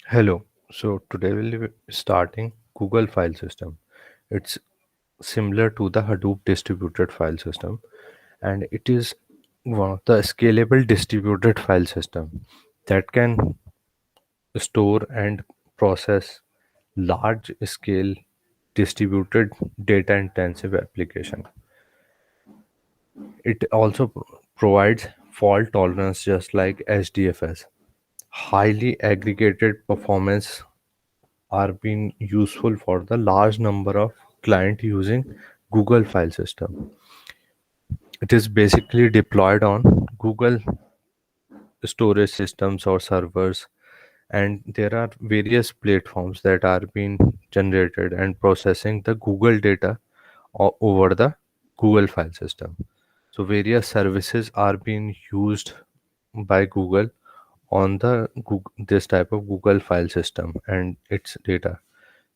Hello. So today we'll be starting Google file system. It's similar to the Hadoop distributed file system, and it is one of the scalable distributed file system that can store and process large scale distributed data intensive application. It also provides fault tolerance just like HDFS. Highly aggregated performance are being useful for the large number of client using Google file system. It is basically deployed on Google storage systems or servers, and there are various platforms that are being generated and processing the Google data over the Google file system. So various services are being used by Google on the this type of Google file system and its data.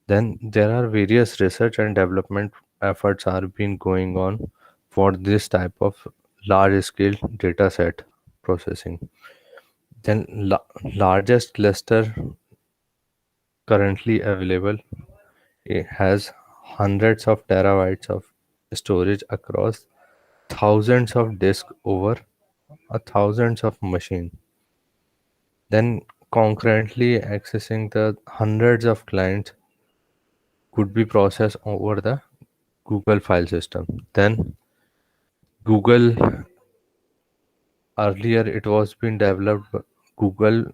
Then there are various research and development efforts are been going on for this type of large scale data set processing. Then largest cluster currently available, it has hundreds of terabytes of storage across thousands of disks over a thousands of machines. Then concurrently accessing the hundreds of clients could be processed over the Google file system. Then Google, earlier it was being developed. Google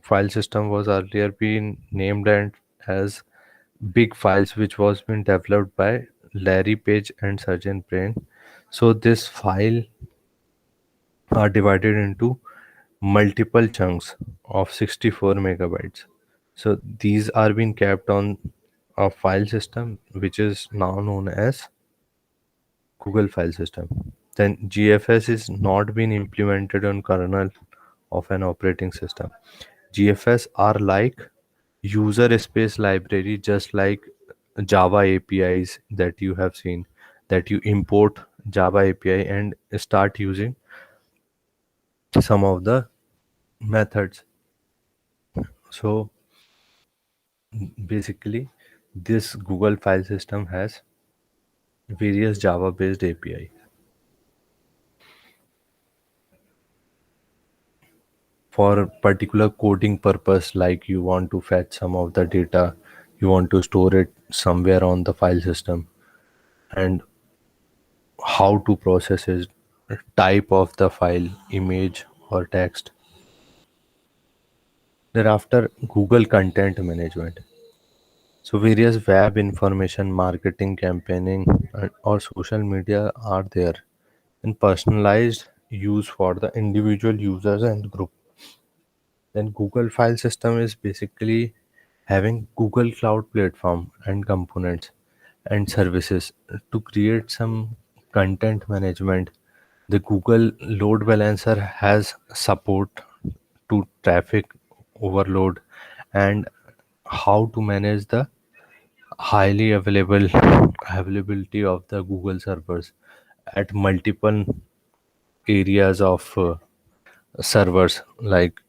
file system was earlier being named and as Big Files, which was being developed by Larry Page and Sergey Brin. So this file are divided into multiple chunks of 64 megabytes. So these are being kept on a file system which is now known as Google file system. Then GFS is not been implemented on kernel of an operating system. GFS are like user space library, just like Java APIs that you have seen, that you import Java API and start using some of the methods. So basically, this Google file system has various Java based API. For particular coding purpose, like you want to fetch some of the data, you want to store it somewhere on the file system, and how to process it, type of the file, image or text. Thereafter, Google content management. So various web information marketing campaigning or social media are there, and personalized use for the individual users and group. Then Google file system is basically having Google Cloud platform and components and services to create some content management. The Google load balancer has support to traffic overload and how to manage the highly availability of the Google servers at multiple areas of servers, like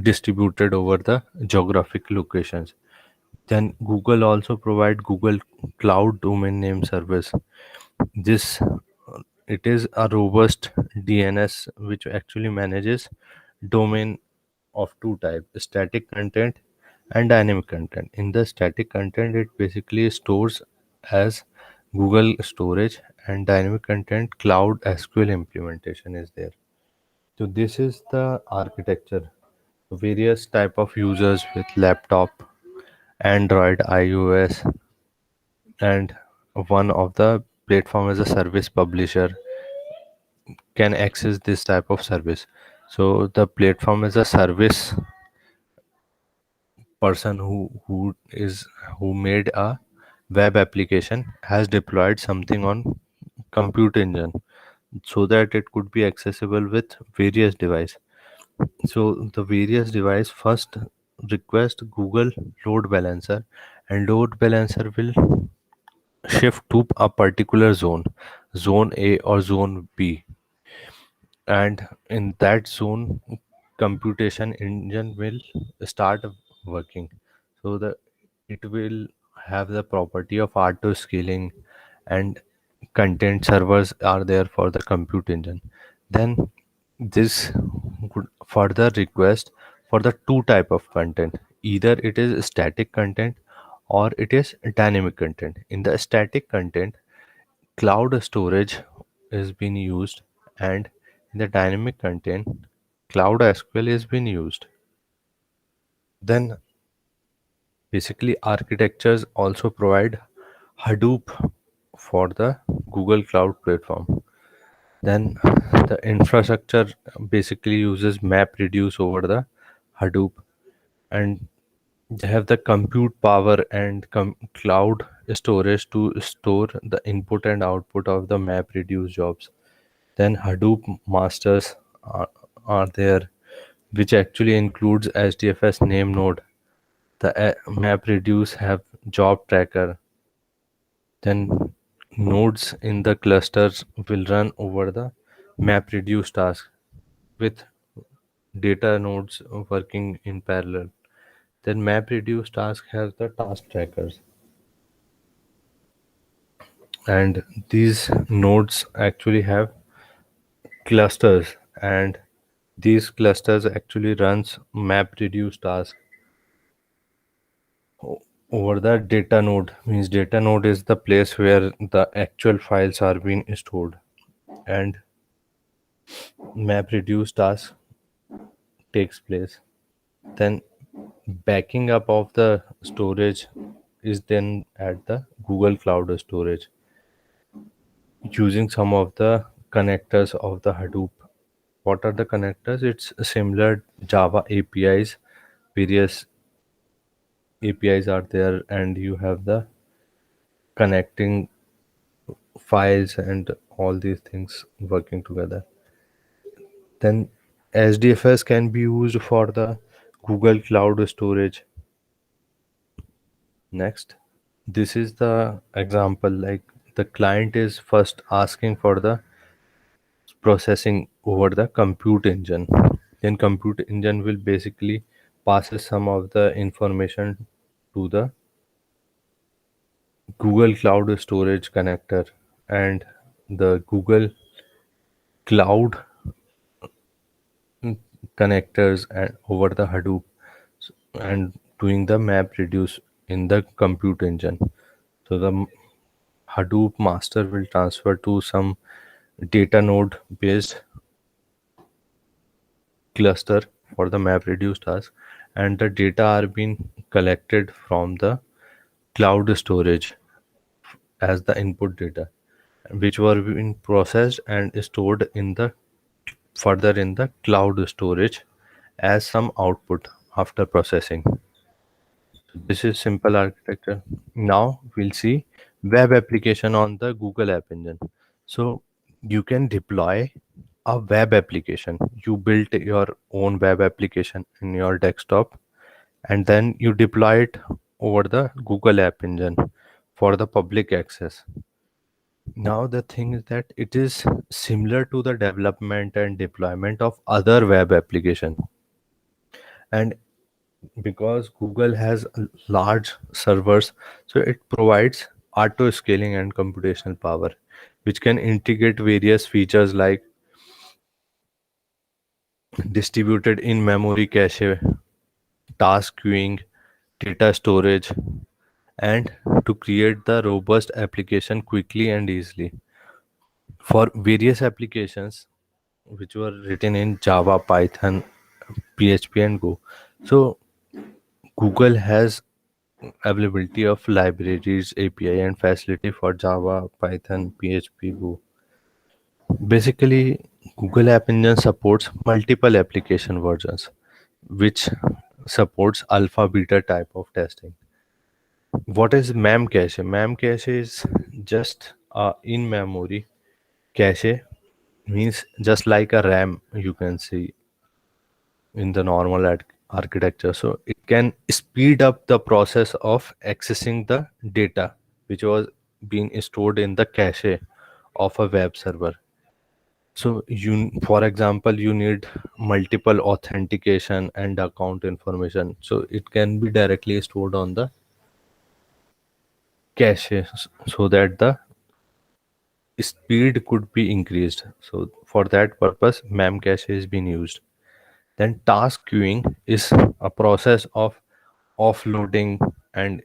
distributed over the geographic locations. Then Google also provide Google Cloud Domain Name Service. This it is a robust DNS which actually manages domain of two types: static content and dynamic content. In the static content, it basically stores as Google storage, and dynamic content Cloud SQL implementation is there. So this is the architecture. Various type of users with laptop, Android, iOS, and one of the platform as a service publisher can access this type of service. So the platform as a service person who made a web application has deployed something on compute engine so that it could be accessible with various device. So the various device first request Google load balancer, and load balancer will shift to a particular zone A or zone B, and in that zone computation engine will start working. So the it will have the property of auto scaling, and content servers are there for the compute engine. Then this could further request for the two type of content. Either it is static content or it is dynamic content. In the static content, cloud storage is being used, and in the dynamic content, cloud SQL is being used. Then basically architectures also provide Hadoop for the Google Cloud Platform. Then the infrastructure basically uses MapReduce over the Hadoop, and they have the compute power and cloud storage to store the input and output of the MapReduce jobs. Then Hadoop masters are there, which actually includes HDFS name node. The MapReduce have job tracker. Then nodes in the clusters will run over the MapReduce task with data nodes working in parallel. Then MapReduce task has the task trackers, and these nodes actually have clusters, and these clusters actually runs MapReduce task over the data node. Means data node is the place where the actual files are being stored, and MapReduce task takes place. Then backing up of the storage is then at the Google Cloud Storage using some of the connectors of the Hadoop. What are the connectors? It's similar Java APIs. Various APIs are there, and you have the connecting files and all these things working together. Then SDFS can be used for the Google Cloud Storage. Next, this is the example, like the client is first asking for the processing over the compute engine. Then compute engine will basically passes some of the information to the Google Cloud Storage connector, and the Google Cloud connectors and over the Hadoop, and doing the map reduce in the compute engine. So the Hadoop master will transfer to some data node based cluster for the map reduce task, and the data are being collected from the cloud storage as the input data, which were being processed and stored in the further in the cloud storage as some output after processing. This is simple architecture. Now we'll see web application on the Google App Engine. So you can deploy a web application. You built your own web application in your desktop, and then you deploy it over the Google App Engine for the public access. Now the thing is that it is similar to the development and deployment of other web application, and because Google has large servers, so it provides auto scaling and computational power, which can integrate various features like distributed in memory cache, task queuing, data storage, and to create the robust application quickly and easily for various applications which were written in Java, Python, PHP, and Go. So Google has availability of libraries, API, and facility for Java, Python, PHP, Go. Basically, Google App Engine supports multiple application versions, which supports alpha beta type of testing. What is Memcache? Memcache is just a in-memory cache, means just like a RAM you can see in the normal architecture. So it can speed up the process of accessing the data which was being stored in the cache of a web server. So for example, you need multiple authentication and account information. So it can be directly stored on the cache so that the speed could be increased. So for that purpose, Memcache is being used. Then task queuing is a process of offloading and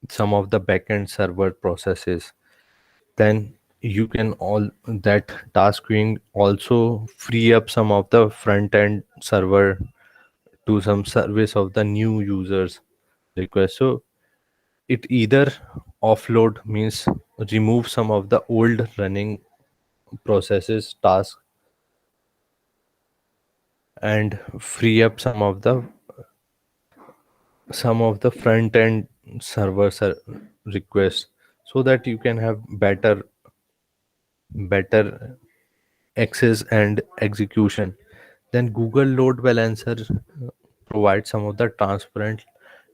some of the backend server processes. Then you can all that task queuing also free up some of the front end server to some service of the new users request. So it either offload means remove some of the old running processes tasks and free up some of the front end requests so that you can have better access and execution. Then Google Load Balancer provides some of the transparent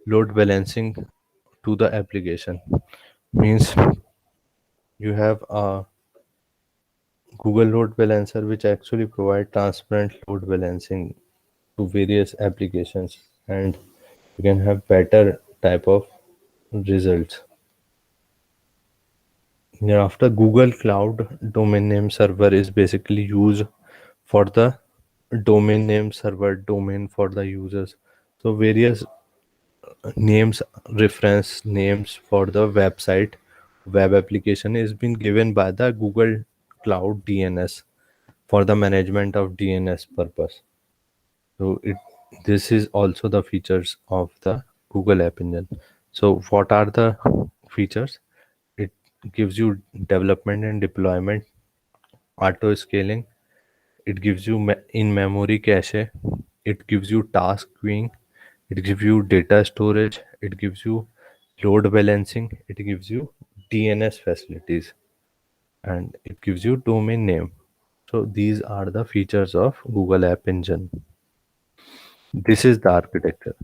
load balancing to the application. Means you have a Google Load Balancer which actually provide transparent load balancing to various applications, and you can have better type of results. Thereafter, Google Cloud Domain Name Server is basically used for the domain name server domain for the users. So various names, reference names for the website, web application is been given by the Google Cloud DNS for the management of DNS purpose. So it this is also the features of the Google App Engine. So what are the features? It gives you development and deployment, auto scaling. It gives you in memory cache. It gives you task queuing. It gives you data storage. It gives you load balancing. It gives you DNS facilities, and it gives you domain name. So these are the features of Google App Engine. This is the architecture.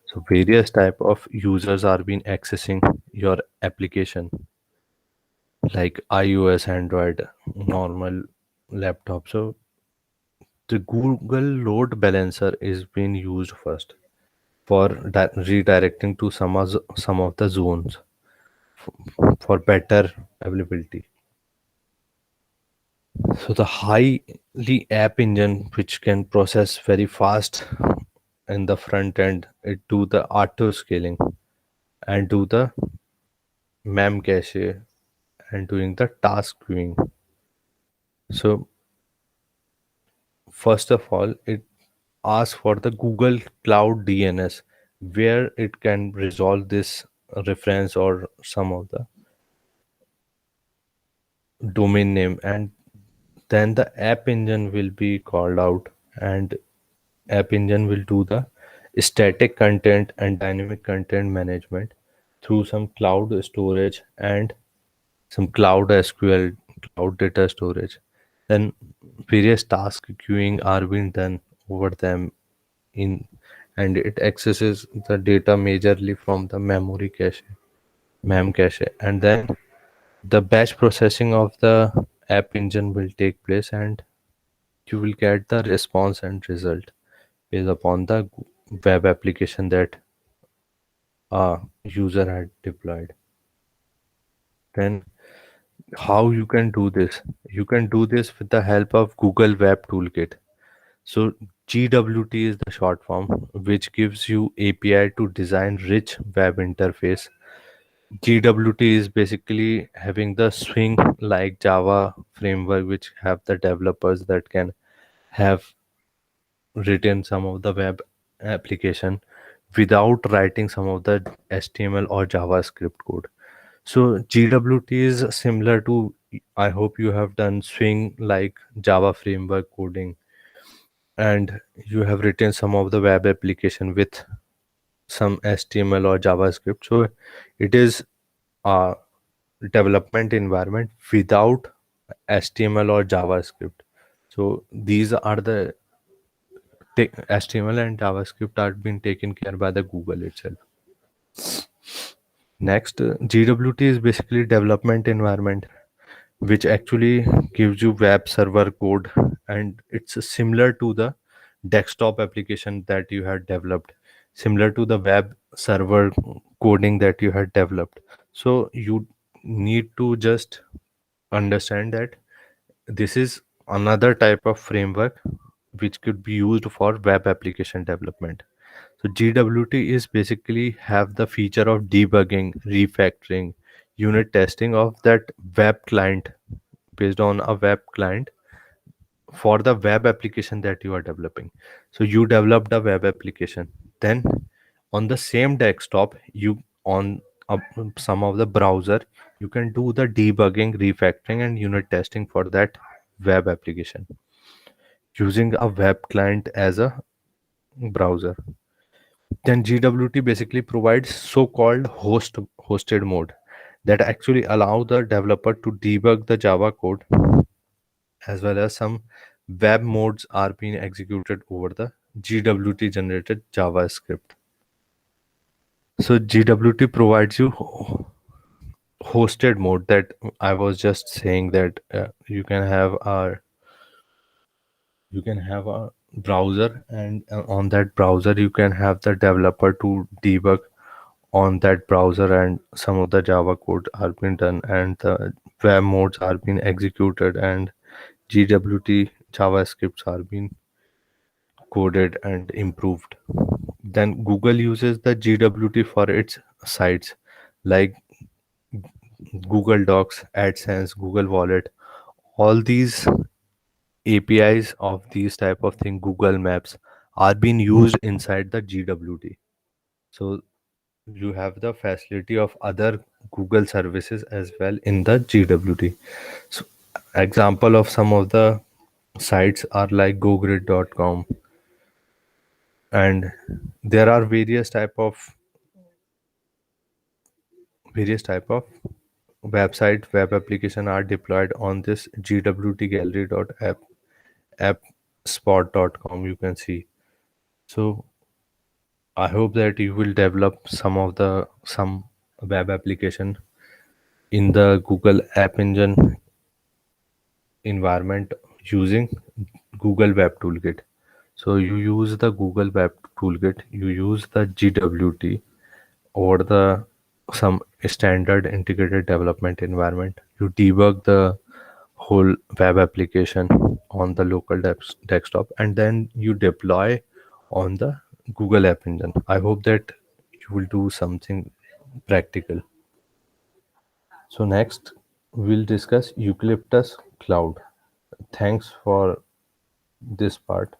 So various type of users are been accessing your application like iOS, Android, normal laptop. So the Google Load Balancer is being used first for redirecting to some of the zones for better availability. So the highly app engine which can process very fast in the front end, it do the auto scaling and do the mem cache and doing the task queuing. So first of all, it asks for the Google Cloud DNS where it can resolve this reference or some of the domain name, and then the app engine will be called out, and app engine will do the static content and dynamic content management through some cloud storage and some cloud SQL, cloud data storage. Then various task queuing are being done over them in, and it accesses the data majorly from the memory cache, mem cache, and then the batch processing of the app engine will take place, and you will get the response and result based upon the web application that a user had deployed. Then how you can do this? You can do this with the help of Google Web Toolkit. So GWT is the short form, which gives you API to design rich web interface. GWT is basically having the Swing like Java framework, which have the developers that can have written some of the web application without writing some of the HTML or JavaScript code. So GWT is similar to, I hope you have done Swing like Java framework coding and you have written some of the web application with some HTML or JavaScript. So it is a development environment without HTML or JavaScript. So these are the HTML and JavaScript are being taken care by the Google itself. Next, GWT is basically development environment which actually gives you web server code, and it's similar to the desktop application that you had developed, similar to the web server coding that you had developed. So you need to just understand that this is another type of framework which could be used for web application development. So GWT is basically have the feature of debugging, refactoring, unit testing of that web client, based on a web client for the web application that you are developing. So you developed a web application, then on the same desktop, you on uh, some of the browser, you can do the debugging, refactoring, and unit testing for that web application using a web client as a browser. Then GWT basically provides so-called hosted mode that actually allow the developer to debug the Java code, as well as some web modes are being executed over the GWT generated JavaScript. So GWT provides you hosted mode, that I was just saying, that you can have a browser, and on that browser you can have the developer to debug on that browser, and some of the Java code are being done, and the web modes are being executed, and GWT JavaScripts are being coded and improved. Then Google uses the GWT for its sites like Google Docs, AdSense, Google Wallet. All these APIs of these type of thing, Google Maps, are being used inside the GWT. So you have the facility of other Google services as well in the GWT. So example of some of the sites are like gogrid.com, and there are various type of website web application are deployed on this gwtgallery.app appspot.com, you can see. So I hope that you will develop some web application in the Google App Engine environment using Google Web Toolkit. So you use the Google Web Toolkit, you use the GWT or the some standard integrated development environment. You debug the whole web application on the local desktop, and then you deploy on the Google App Engine. I hope that you will do something practical. So next we'll discuss Eucalyptus Cloud. Thanks for this part.